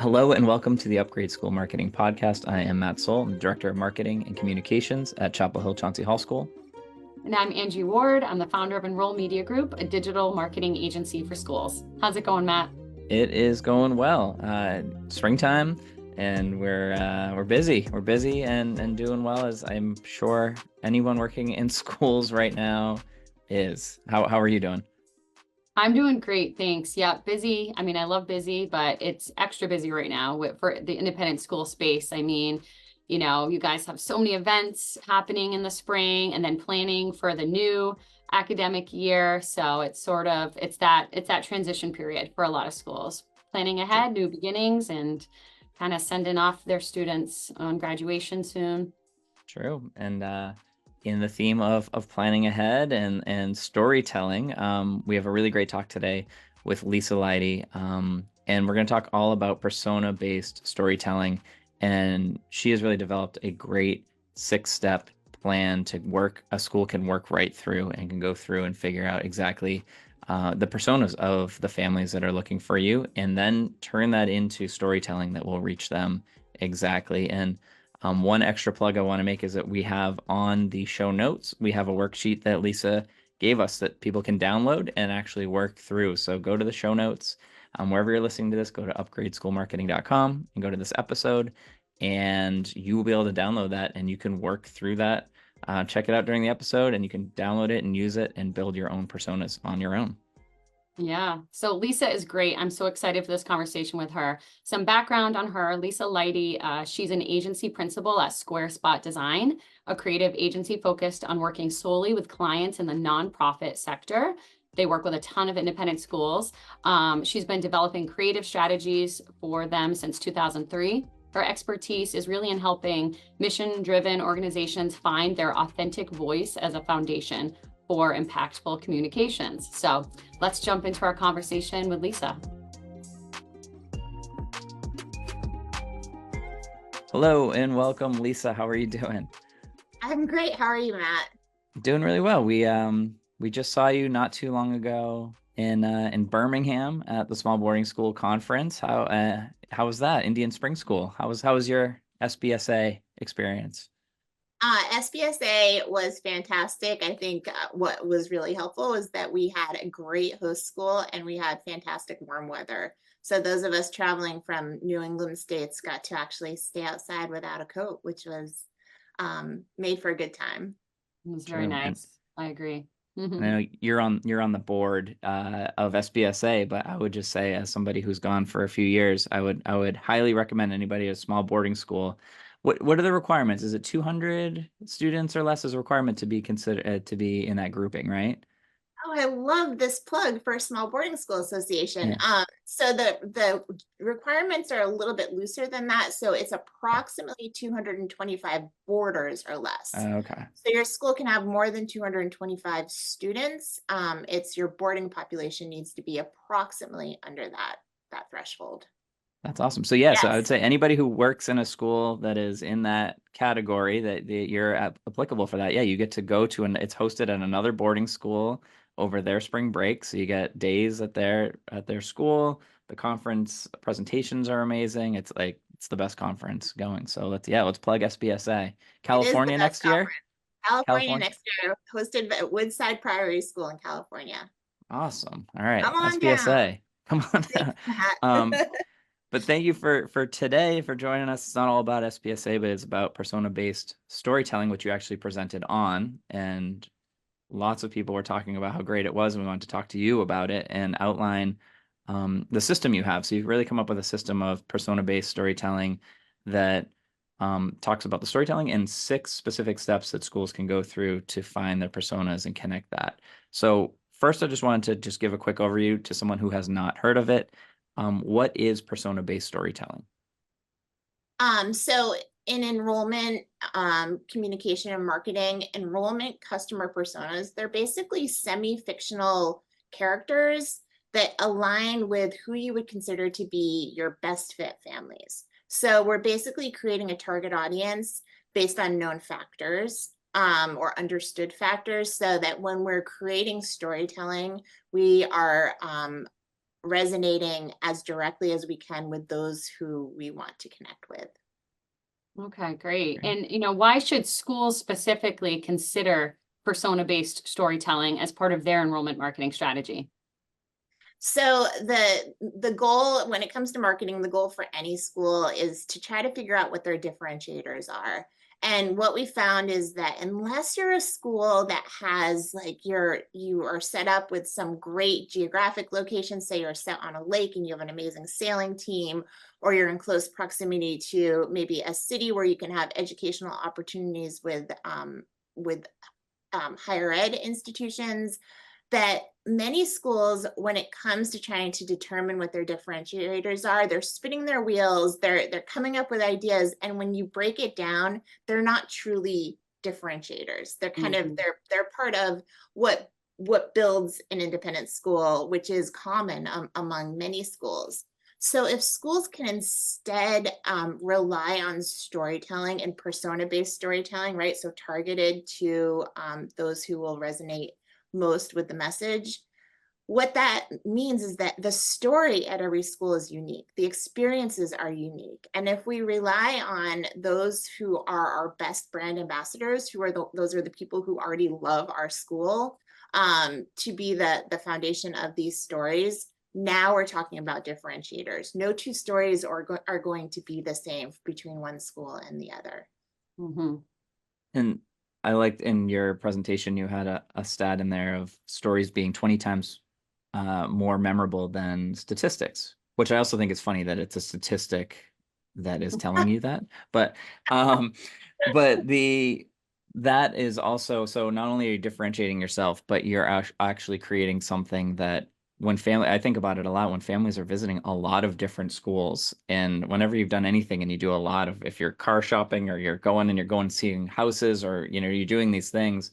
Hello and welcome to the Upgrade School Marketing Podcast. I am Matt Soul, I'm the Director of Marketing and Communications at Chapel Hill Chauncey Hall School. And I'm Angie Ward. I'm the founder of Enroll Media Group, a digital marketing agency for schools. How's it going, Matt? It is going well. Springtime, and we're busy. We're busy and doing well, as I'm sure anyone working in schools right now is. How are you doing? I'm doing great, thanks. Yeah, busy. I mean, I love busy, but it's extra busy right now for the independent school space. I mean, you guys have so many events happening in the spring and then planning for the new academic year. So it's that transition period for a lot of schools. Planning ahead, new beginnings, and kind of sending off their students on graduation soon. True. And in the theme of planning ahead and storytelling, we have a really great talk today with Lisa Leidy. And we're going to talk all about persona-based storytelling. And she has really developed a great 6-step plan to work, a school can work right through and can go through and figure out exactly the personas of the families that are looking for you, and then turn that into storytelling that will reach them exactly. And one extra plug I want to make is that we have on the show notes, we have a worksheet that Lisa gave us that people can download and actually work through. So go to the show notes, wherever you're listening to this, go to upgradeschoolmarketing.com and go to this episode, and you will be able to download that and you can work through that. Check it out during the episode, and you can download it and use it and build your own personas on your own. Yeah. So Lisa is great. I'm so excited for this conversation with her. Some background on her: Lisa Leidy. She's an agency principal at Square Spot Design, a creative agency focused on working solely with clients in the nonprofit sector. They work with a ton of independent schools. She's been developing creative strategies for them since 2003. Her expertise is really in helping mission-driven organizations find their authentic voice as a foundation for impactful communications. So let's jump into our conversation with Lisa. Hello and welcome, Lisa. How are you doing? I'm great. How are you, Matt? Doing really well. We just saw you not too long ago in Birmingham at the Small Boarding School Conference. How was that? Indian Spring School. How was your SBSA experience? SBSA was fantastic. I think what was really helpful was that we had a great host school and we had fantastic warm weather. So those of us traveling from New England states got to actually stay outside without a coat, which was made for a good time. It was very nice. I agree. I know you're on the board of SBSA, but I would just say, as somebody who's gone for a few years, I would highly recommend anybody at a small boarding school. What are the requirements? Is it 200 students or less is a requirement to be considered to be in that grouping, right? Oh, I love this plug for Small Boarding School Association. Yeah. So the requirements are a little bit looser than that. So it's approximately 225 boarders or less. Okay. So your school can have more than 225 students. It's your boarding population needs to be approximately under that threshold. That's awesome. So yeah, Yes. so I would say anybody who works in a school that is in that category that you're applicable for that. Yeah, you get to go to it's hosted at another boarding school over their spring break. So you get days at their school. The conference presentations are amazing. It's the best conference going. So let's plug SBSA. California next year. California next year, hosted at Woodside Priory School in California. Awesome. All right. Come on SBSA. down. Come on down. But thank you for today, for joining us. It's not all about SBSA, but it's about persona-based storytelling, which you actually presented on. And lots of people were talking about how great it was, and we wanted to talk to you about it and outline the system you have. So you've really come up with a system of persona-based storytelling that talks about the storytelling and 6 specific steps that schools can go through to find their personas and connect that. So first, I just wanted to give a quick overview to someone who has not heard of it. What is persona-based storytelling? So in enrollment, communication and marketing, enrollment customer personas, they're basically semi-fictional characters that align with who you would consider to be your best fit families. So we're basically creating a target audience based on known factors or understood factors, so that when we're creating storytelling, we are resonating as directly as we can with those who we want to connect with. Okay, great. Great. And why should schools specifically consider persona-based storytelling as part of their enrollment marketing strategy? So the goal when it comes to marketing, the goal for any school is to try to figure out what their differentiators are. And what we found is that unless you're a school that has like you are set up with some great geographic location, say you're set on a lake and you have an amazing sailing team, or you're in close proximity to maybe a city where you can have educational opportunities with higher ed institutions, that many schools, when it comes to trying to determine what their differentiators are, they're spinning their wheels, they're coming up with ideas, and when you break it down, they're not truly differentiators. They're kind of they're part of what builds an independent school, which is common among many schools. So if schools can instead rely on storytelling and persona-based storytelling, right? So targeted to those who will resonate most with the message, what that means is that the story at every school is unique. The experiences are unique. And if we rely on those who are our best brand ambassadors, who are those are the people who already love our school, to be the foundation of these stories, now we're talking about differentiators. No two stories are going to be the same between one school and the other. Mm-hmm. And I liked in your presentation, you had a stat in there of stories being 20 times more memorable than statistics, which I also think is funny that it's a statistic that is telling you that. But but that is also, so not only are you differentiating yourself, but you're actually creating something that when family, I think about it a lot when families are visiting a lot of different schools, and whenever you've done anything and you do a lot of, if you're car shopping or you're going seeing houses, or you're doing these things,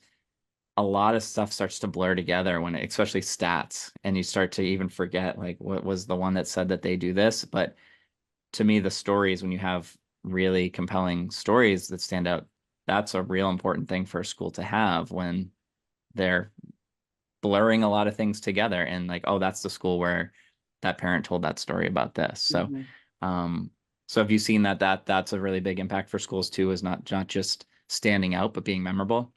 a lot of stuff starts to blur together when especially stats, and you start to even forget like what was the one that said that they do this. But to me, the stories, when you have really compelling stories that stand out, that's a real important thing for a school to have when they're blurring a lot of things together, and like, oh, that's the school where that parent told that story about this. So so have you seen that's a really big impact for schools too, is not just standing out but being memorable?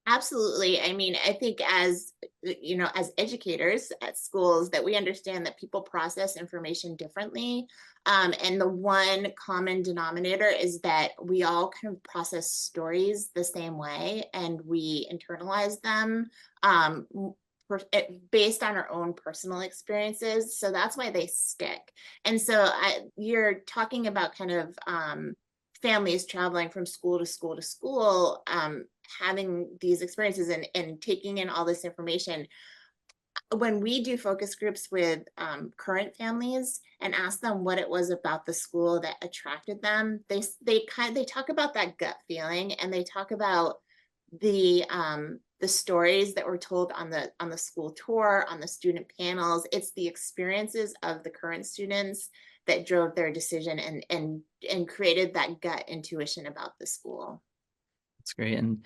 Absolutely. I mean, I think as as educators at schools, that we understand that people process information differently. And the one common denominator is that we all kind of process stories the same way, and we internalize them based on our own personal experiences. So that's why they stick. And so you're talking about kind of families traveling from school to school to school, having these experiences and taking in all this information. When we do focus groups with current families and ask them what it was about the school that attracted them, they talk about that gut feeling, and they talk about the stories that were told on the school tour, on the student panels. It's the experiences of the current students that drove their decision and created that gut intuition about the school. That's great. And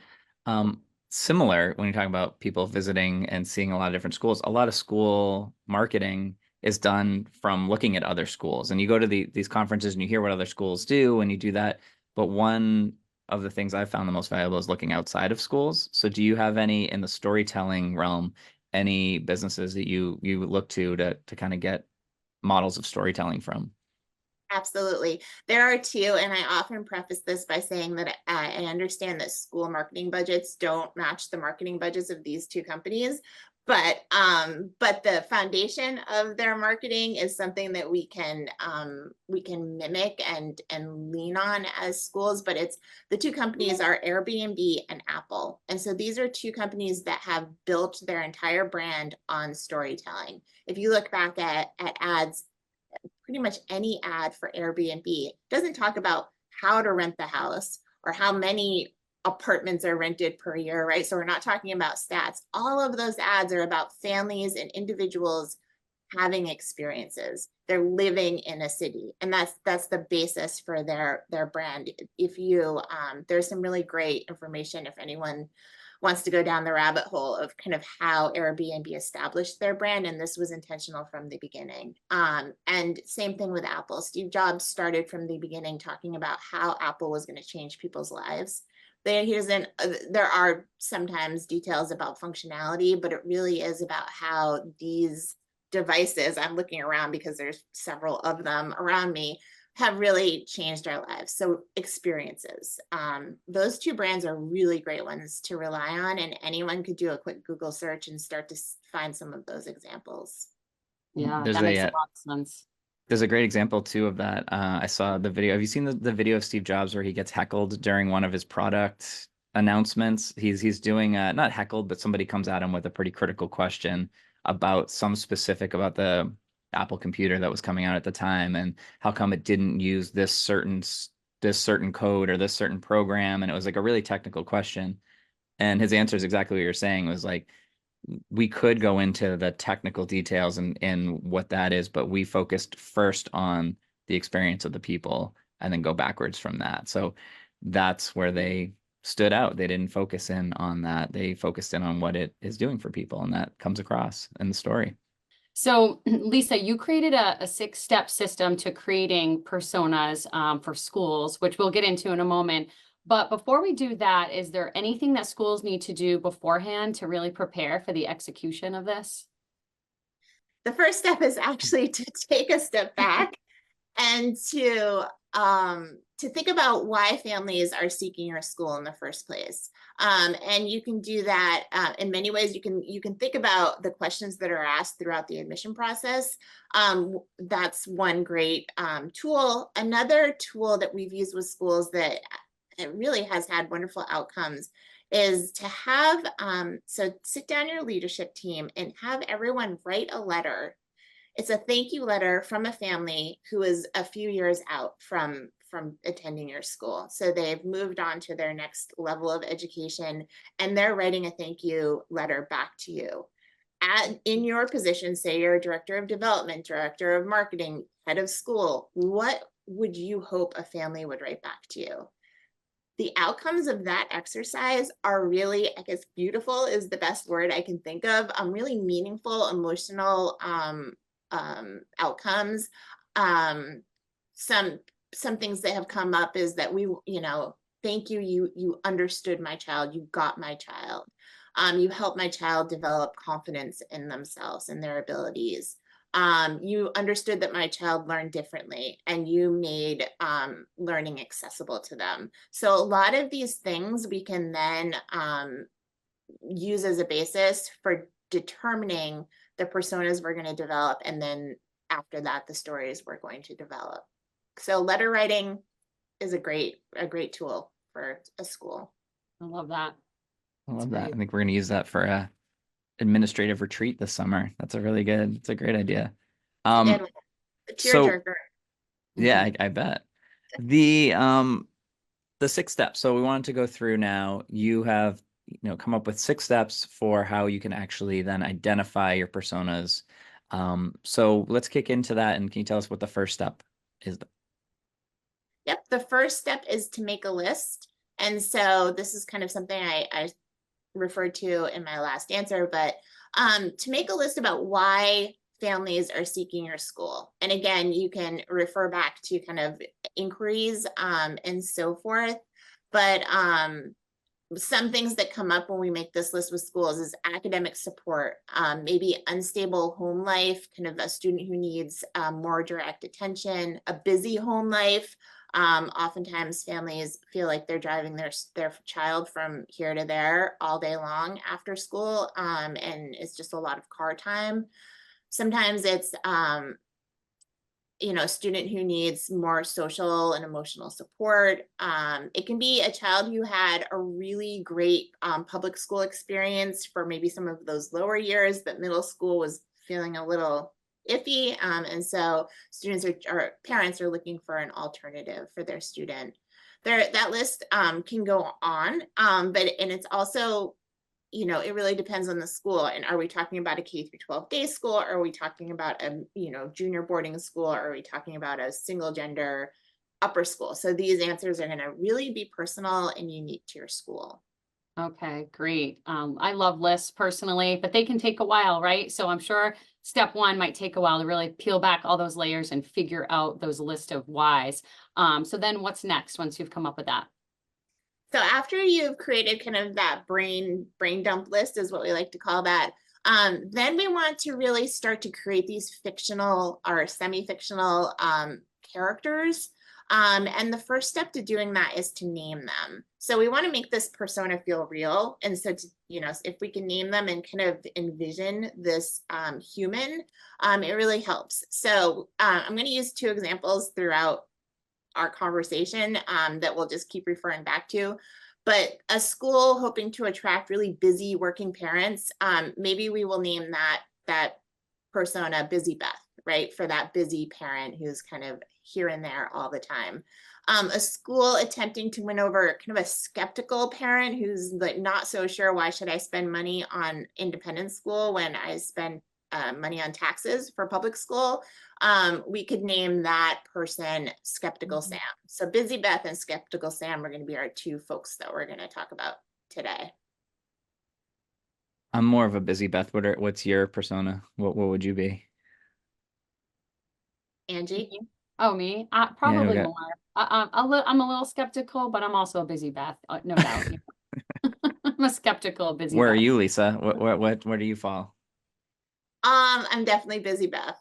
similar, when you're talking about people visiting and seeing a lot of different schools, a lot of school marketing is done from looking at other schools. And you go to these conferences and you hear what other schools do, and you do that. But one of the things I've found the most valuable is looking outside of schools. So do you have any in the storytelling realm, any businesses that you look to kind of get models of storytelling from? Absolutely. There are two, and I often preface this by saying that I understand that school marketing budgets don't match the marketing budgets of these two companies, but the foundation of their marketing is something that we can mimic and lean on as schools. But it's the two companies are Airbnb and Apple, and so these are two companies that have built their entire brand on storytelling. If you look back at ads, pretty much any ad for Airbnb doesn't talk about how to rent the house or how many apartments are rented per year, right? So we're not talking about stats. All of those ads are about families and individuals having experiences. They're living in a city, and that's the basis for their brand. If you there's some really great information if anyone wants to go down the rabbit hole of kind of how Airbnb established their brand, and this was intentional from the beginning. And same thing with Apple. Steve Jobs started from the beginning talking about how Apple was going to change people's lives. There are sometimes details about functionality, but it really is about how these devices, I'm looking around because there's several of them around me, have really changed our lives. So experiences, those two brands are really great ones to rely on, and anyone could do a quick Google search and start to find some of those examples. Yeah, There's that makes a a lot of sense. there's a great example too of that. I saw the video. Have you seen the video of Steve Jobs where he gets heckled during one of his product announcements? He's doing not heckled, but somebody comes at him with a pretty critical question about some specific about the Apple computer that was coming out at the time, and how come it didn't use this certain code or this certain program, and it was like a really technical question. And his answer is exactly what you're saying, was like, we could go into the technical details and what that is, but we focused first on the experience of the people and then go backwards from that. So that's where they stood out. They didn't focus in on that. They focused in on what it is doing for people, and that comes across in the story. So Lisa, you created a 6-step system to creating personas for schools, which we'll get into in a moment. But before we do that, is there anything that schools need to do beforehand to really prepare for the execution of this? The first step is actually to take a step back and to think about why families are seeking your school in the first place. And you can do that in many ways. You can think about the questions that are asked throughout the admission process. That's one great tool. Another tool that we've used with schools that it really has had wonderful outcomes is to have, so sit down your leadership team and have everyone write a letter. It's a thank you letter from a family who is a few years out from attending your school. So they've moved on to their next level of education, and they're writing a thank you letter back to you. In your position, say you're a director of development, director of marketing, head of school, what would you hope a family would write back to you? The outcomes of that exercise are really, I guess, beautiful is the best word I can think of. Really meaningful, emotional outcomes. Some things that have come up is that thank you, you understood my child, you got my child. You helped my child develop confidence in themselves and their abilities. You understood that my child learned differently, and you made learning accessible to them. So a lot of these things we can then use as a basis for determining the personas we're going to develop, and then after that, the stories we're going to develop. So letter writing is a great tool for a school. I love that. I love that. I think we're going to use that for a administrative retreat this summer. It's a great idea. And the So tearjerker. yeah, I bet. The 6 steps. So we wanted to go through now. You have, come up with 6 steps for how you can actually then identify your personas. So let's kick into that. And can you tell us what the first step is? Yep, the first step is to make a list. And so this is kind of something I referred to in my last answer, but to make a list about why families are seeking your school. And again, you can refer back to kind of inquiries and so forth. But some things that come up when we make this list with schools is academic support, maybe unstable home life, kind of a student who needs more direct attention, a busy home life. Oftentimes families feel like they're driving their child from here to there all day long after school, and it's just a lot of car time. Sometimes it's a student who needs more social and emotional support. It can be a child who had a really great public school experience for maybe some of those lower years, but middle school was feeling a little iffy. And so students or parents are looking for an alternative for their student. That list can go on, but it's also, it really depends on the school. And are we talking about a K-12 day school? Or are we talking about a, junior boarding school? Or are we talking about a single gender upper school? So these answers are going to really be personal and unique to your school. Okay, great. I love lists personally, but they can take a while, right? So I'm sure step one might take a while to really peel back all those layers and figure out those list of whys. So then what's next once you've come up with that? So after you've created kind of that brain dump list is what we like to call that. Then we want to really start to create these fictional or semi-fictional characters. And the first step to doing that is to name them. So we want to make this persona feel real. And so, to, you know, if we can name them and kind of envision this human, it really helps. So I'm going to use two examples throughout our conversation that we'll just keep referring back to. But a school hoping to attract really busy working parents, maybe we will name that persona Busy Beth, right? For that busy parent who's kind of here and there all the time. A school attempting to win over kind of a skeptical parent who's like not so sure, why should I spend money on independent school when I spend money on taxes for public school? We could name that person Skeptical Sam. So Busy Beth and Skeptical Sam are going to be our two folks that we're going to talk about today. I'm more of a busy Beth. What's your persona? What would you be? Angie? Oh, me? Yeah, Probably more. I'm a little skeptical, but I'm also a busy Beth, no doubt. I'm a skeptical, busy where are Beth. you, Lisa? Where do you fall? I'm definitely Busy Beth.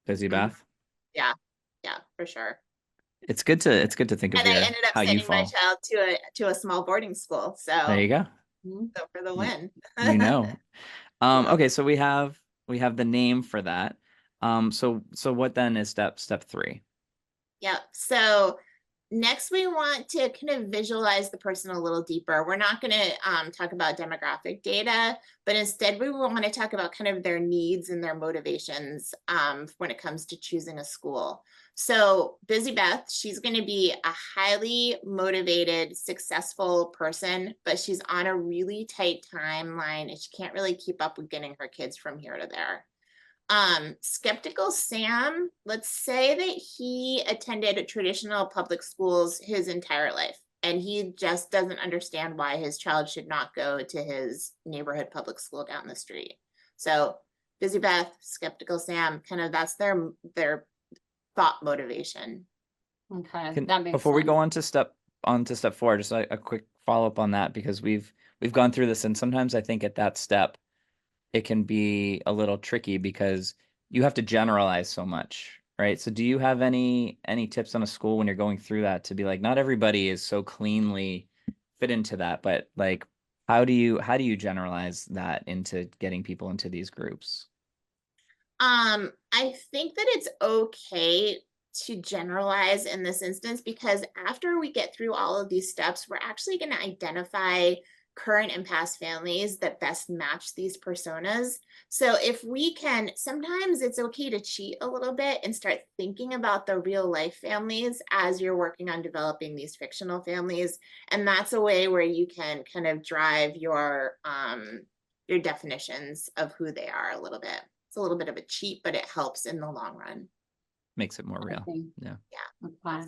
Busy Beth? Yeah, yeah, for sure. It's good to think of And I your ended up how you sending my fall. child to a small boarding school. There you So, go. Mhm. so for the You, win. you know. Yeah. Okay, so we have the name for that. So what then is step three? Yeah. So next we want to kind of visualize the person a little deeper. We're not going to talk about demographic data, but instead we want to talk about kind of their needs and their motivations when it comes to choosing a school. So Busy Beth, she's going to be a highly motivated, successful person, but she's on a really tight timeline and she can't really keep up with getting her kids from here to there. Skeptical Sam, let's say that he attended traditional public schools his entire life and he just doesn't understand why his child should not go to his neighborhood public school down the street. So Busy Beth, Skeptical Sam, kind of that's their thought motivation. Okay, that makes Before we sense. go on to step four, just a quick follow-up on that because we've gone through this and sometimes I think at that step it can be a little tricky because you have to generalize so much, right? So do you have any tips on a school when you're going through that to be like, not everybody is so cleanly fit into that, but like how do you generalize that into getting people into these groups? I think that it's okay to generalize in this instance because after we get through all of these steps, we're actually going to identify current and past families that best match these personas. So if we can, sometimes it's okay to cheat a little bit and start thinking about the real life families as you're working on developing these fictional families. And that's a way where you can kind of drive your definitions of who they are a little bit. It's a little bit of a cheat, but it helps in the long run. Makes it more real. Okay. Yeah. Yeah. Okay.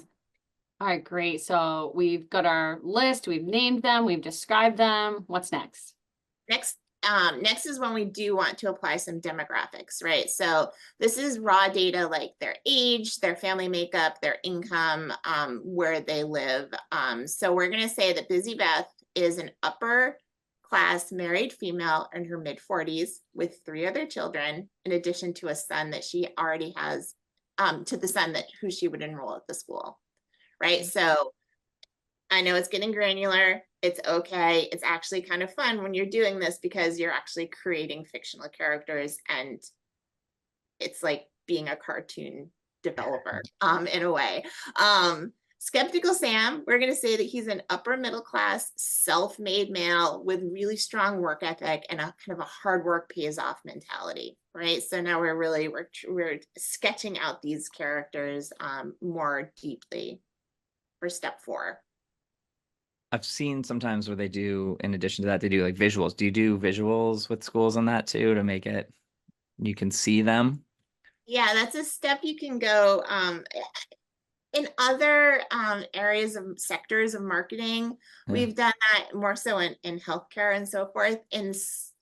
All right, great. So we've got our list, we've named them, we've described them. What's next? Next is when we do want to apply some demographics, right? So this is raw data like their age, their family makeup, their income, where they live. So we're going to say that Busy Beth is an upper class married female in her mid 40s with 3 other children, in addition to a son that she already has, to the son that who she would enroll at the school, right? So I know it's getting granular. It's okay. It's actually kind of fun when you're doing this because you're actually creating fictional characters and it's like being a cartoon developer in a way. Skeptical Sam, we're going to say that he's an upper middle class, self-made male with really strong work ethic and a kind of a hard work pays off mentality, right? So now we're sketching out these characters more deeply for step 4. I've seen sometimes where they do, in addition to that, they do like visuals. Do you do visuals with schools on that too to make it you can see them? Yeah, that's a step you can go. in other areas of sectors of marketing, Yeah. we've done that more so in healthcare and so forth. In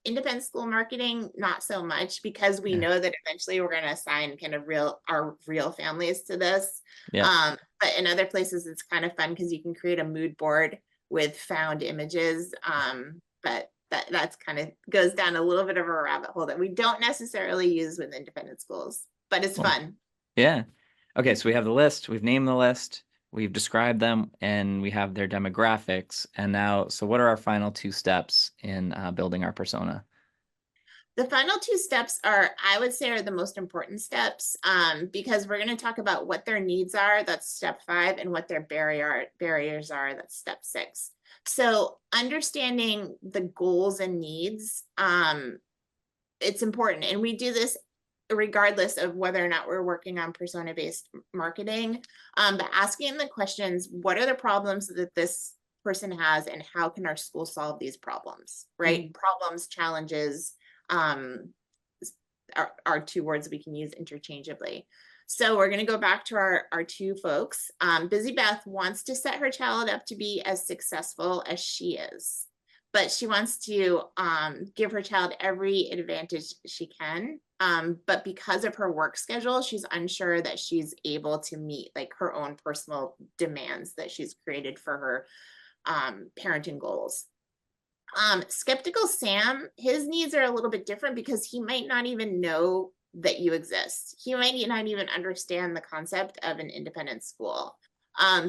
independent school marketing, not so much, because we Yeah. know that eventually we're going to assign kind of our real families to this. Yeah. But in other places, it's kind of fun because you can create a mood board with found images. But that's kind of goes down a little bit of a rabbit hole that we don't necessarily use with independent schools, but it's Well, fun. yeah. Okay, so we have the list, we've named the list, we've described them, and we have their demographics. And now, so what are our final two steps in building our persona? The final two steps are, I would say, are the most important steps, because we're going to talk about what their needs are. That's step 5, and what their barriers are. That's step 6. So understanding the goals and needs, it's important, and we do this regardless of whether or not we're working on persona-based marketing. But asking the questions: what are the problems that this person has, and how can our school solve these problems? Right? Problems, challenges. Are 2 words we can use interchangeably. So we're going to go back to our 2 folks. Busy Beth wants to set her child up to be as successful as she is, but she wants to give her child every advantage she can. But because of her work schedule, she's unsure that she's able to meet like her own personal demands that she's created for her parenting goals. Skeptical Sam, his needs are a little bit different because he might not even know that you exist. He might not even understand the concept of an independent school.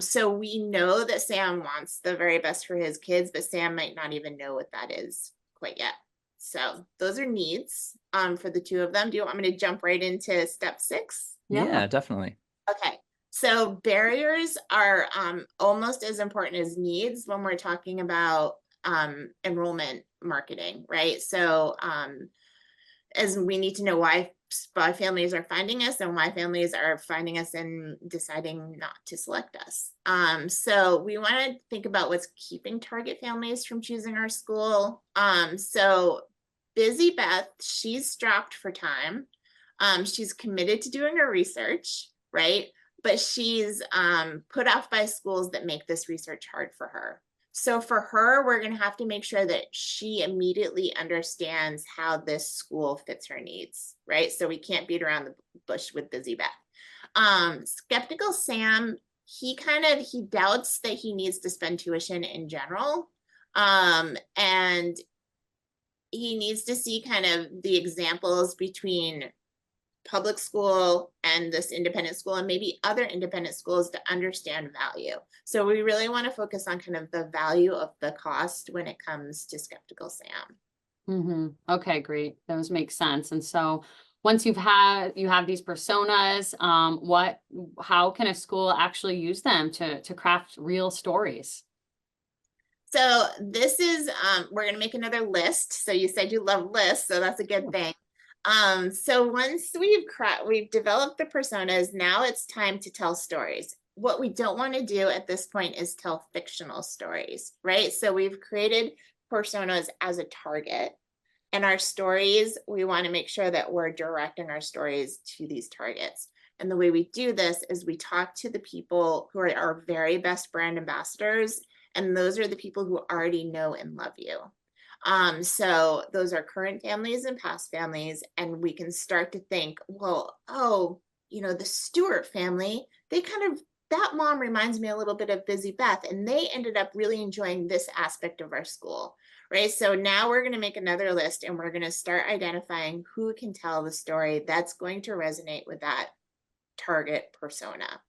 So we know that Sam wants the very best for his kids, but Sam might not even know what that is quite yet. So those are needs for the 2 of them. Do you want me to jump right into step 6? Yeah, definitely. Okay. So barriers are almost as important as needs when we're talking about enrollment marketing, right? So as we need to know why families are finding us and why families are finding us and deciding not to select us. So we want to think about what's keeping target families from choosing our school. So Busy Beth, she's strapped for time. She's committed to doing her research, right? But she's put off by schools that make this research hard for her. So for her, we're going to have to make sure that she immediately understands how this school fits her needs, right? So we can't beat around the bush with Busy Beth. Skeptical Sam, he doubts that he needs to spend tuition in general. And he needs to see kind of the examples between public school and this independent school and maybe other independent schools to understand value. So we really want to focus on kind of the value of the cost when it comes to Skeptical Sam. Okay, great. Those make sense. And so once you have these personas, how can a school actually use them to craft real stories? So this is, we're going to make another list. So you said you love lists, so that's a good thing. So once we've developed the personas, now it's time to tell stories. What we don't want to do at this point is tell fictional stories, right? So we've created personas as a target, and our stories, we want to make sure that we're directing our stories to these targets. And the way we do this is we talk to the people who are our very best brand ambassadors, and those are the people who already know and love you. So those are current families and past families, and we can start to think, well, the Stewart family, that mom reminds me a little bit of Busy Beth, and they ended up really enjoying this aspect of our school, right? So now we're going to make another list, and we're going to start identifying who can tell the story that's going to resonate with that target persona.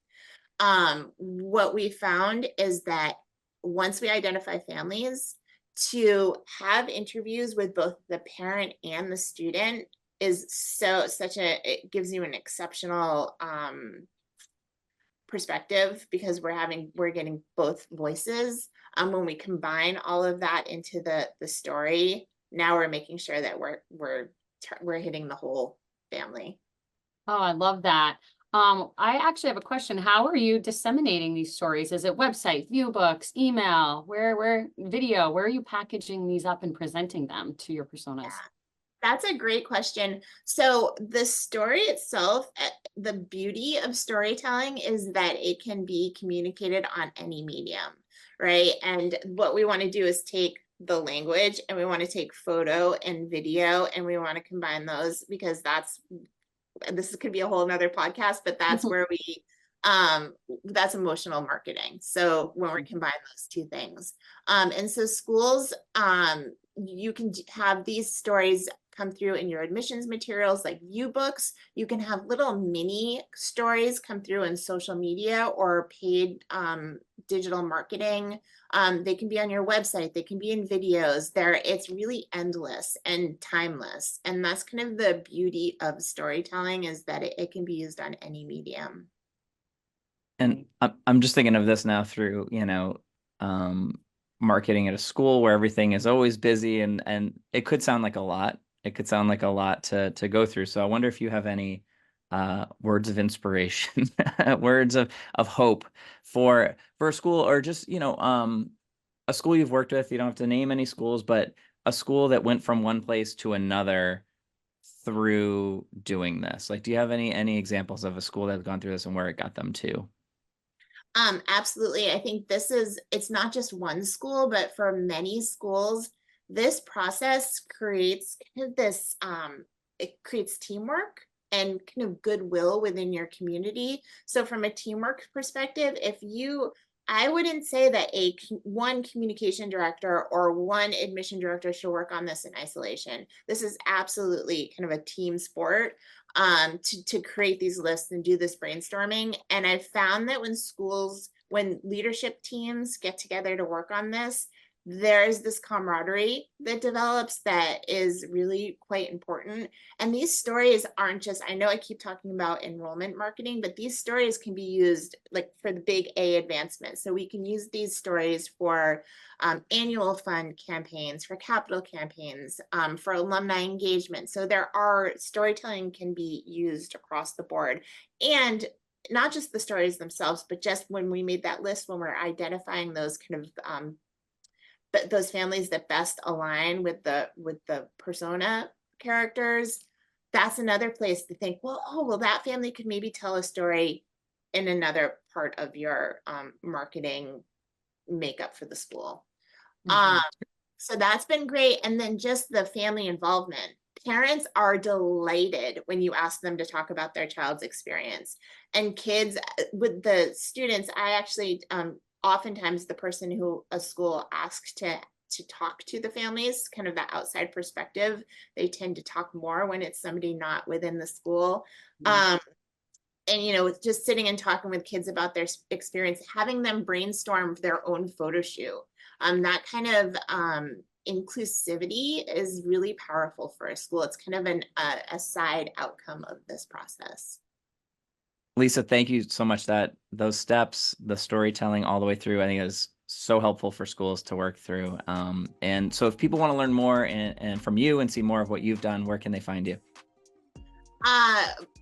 What we found is that once we identify families, to have interviews with both the parent and the student is it gives you an exceptional perspective, because we're getting both voices. When we combine all of that into the story, now we're making sure that we're hitting the whole family. Oh, I love that. I actually have a question. How are you disseminating these stories? Is it website, view books, email, where video? Where are you packaging these up and presenting them to your personas? Yeah. That's a great question. So the story itself, the beauty of storytelling is that it can be communicated on any medium, right? And what we want to do is take the language and we want to take photo and video and we want to combine those because this could be a whole nother podcast, but that's where that's emotional marketing. So when we combine those two things. And so schools, you can have these stories come through in your admissions materials like U-books. You can have little mini stories come through in social media or paid digital marketing. They can be on your website, they can be in videos. It's really endless and timeless. And that's kind of the beauty of storytelling, is that it can be used on any medium. And I'm just thinking of this now through, marketing at a school where everything is always busy, and it could sound like a lot. It could sound like a lot to go through. So I wonder if you have any words of inspiration, words of hope for a school, or just, a school you've worked with. You don't have to name any schools, but a school that went from one place to another through doing this. Like, do you have any examples of a school that's gone through this and where it got them to? Absolutely. I think it's not just one school, but for many schools, this process creates kind of it creates teamwork and kind of goodwill within your community. So from a teamwork perspective, I wouldn't say that one communication director or one admission director should work on this in isolation. This is absolutely kind of a team sport. To create these lists and do this brainstorming. And I've found that when leadership teams get together to work on this, there's this camaraderie that develops that is really quite important. And these stories aren't just, I know I keep talking about enrollment marketing, but these stories can be used like for the big A advancement. So we can use these stories for annual fund campaigns, for capital campaigns, for alumni engagement. So storytelling can be used across the board. And not just the stories themselves, but just when we made that list, when we're identifying those kind of those families that best align with the persona characters, that's another place to think, well, that family could maybe tell a story in another part of your marketing makeup for the school. So that's been great. And then just the family involvement. Parents are delighted when you ask them to talk about their child's experience. And kids, with the students, I actually oftentimes the person who a school asks to talk to the families, kind of that outside perspective, they tend to talk more when it's somebody not within the school. And just sitting and talking with kids about their experience, having them brainstorm their own photo shoot, that kind of inclusivity is really powerful for a school. It's kind of a side outcome of this process. Lisa, thank you so much. Those steps, the storytelling all the way through, I think is so helpful for schools to work through. And so if people want to learn more and from you and see more of what you've done, where can they find you?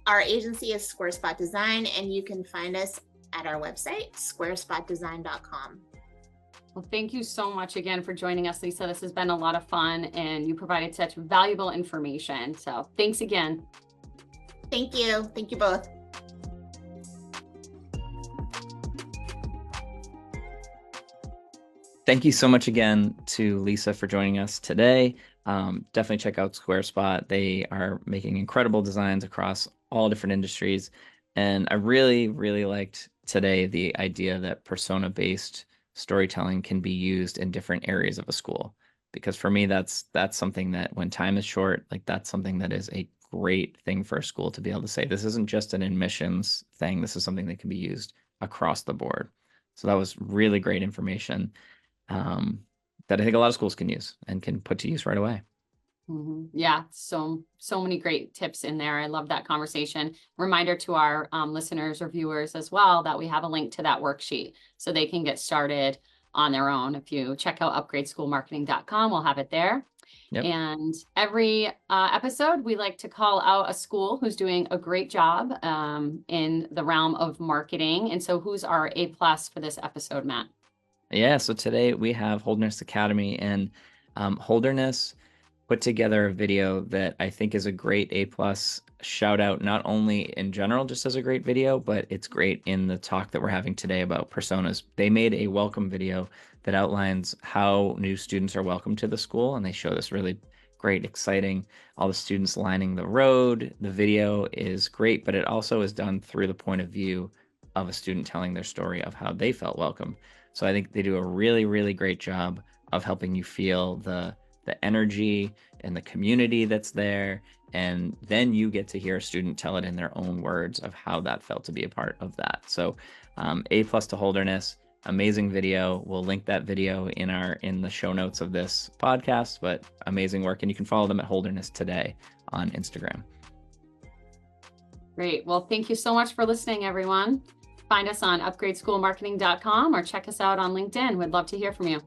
Our agency is Squarespot Design, and you can find us at our website, squarespotdesign.com. Well, thank you so much again for joining us, Lisa. This has been a lot of fun, and you provided such valuable information. So thanks again. Thank you. Thank you both. Thank you so much again to Lisa for joining us today. Definitely check out Squarespot. They are making incredible designs across all different industries. And I really, really liked today the idea that persona-based storytelling can be used in different areas of a school. Because for me, that's something that when time is short, like that's something that is a great thing for a school to be able to say, this isn't just an admissions thing. This is something that can be used across the board. So that was really great information. That I think a lot of schools can use and can put to use right away. Yeah, so many great tips in there. I love that conversation. Reminder to our listeners or viewers as well that we have a link to that worksheet so they can get started on their own. If you check out upgradeschoolmarketing.com, we'll have it there. Yep. And every episode, we like to call out a school who's doing a great job in the realm of marketing. And so who's our A+ for this episode, Matt? Yeah, so today we have Holderness Academy, and Holderness put together a video that I think is a great A+ shout out, not only in general, just as a great video, but it's great in the talk that we're having today about personas. They made a welcome video that outlines how new students are welcome to the school, and they show this really great, exciting, all the students lining the road. The video is great, but it also is done through the point of view of a student telling their story of how they felt welcome. So I think they do a really, really great job of helping you feel the energy and the community that's there. And then you get to hear a student tell it in their own words of how that felt to be a part of that. So A+ to Holderness, amazing video. We'll link that video in the show notes of this podcast, but amazing work. And you can follow them at Holderness Today on Instagram. Great. Well, thank you so much for listening, everyone. Find us on upgradeschoolmarketing.com or check us out on LinkedIn. We'd love to hear from you.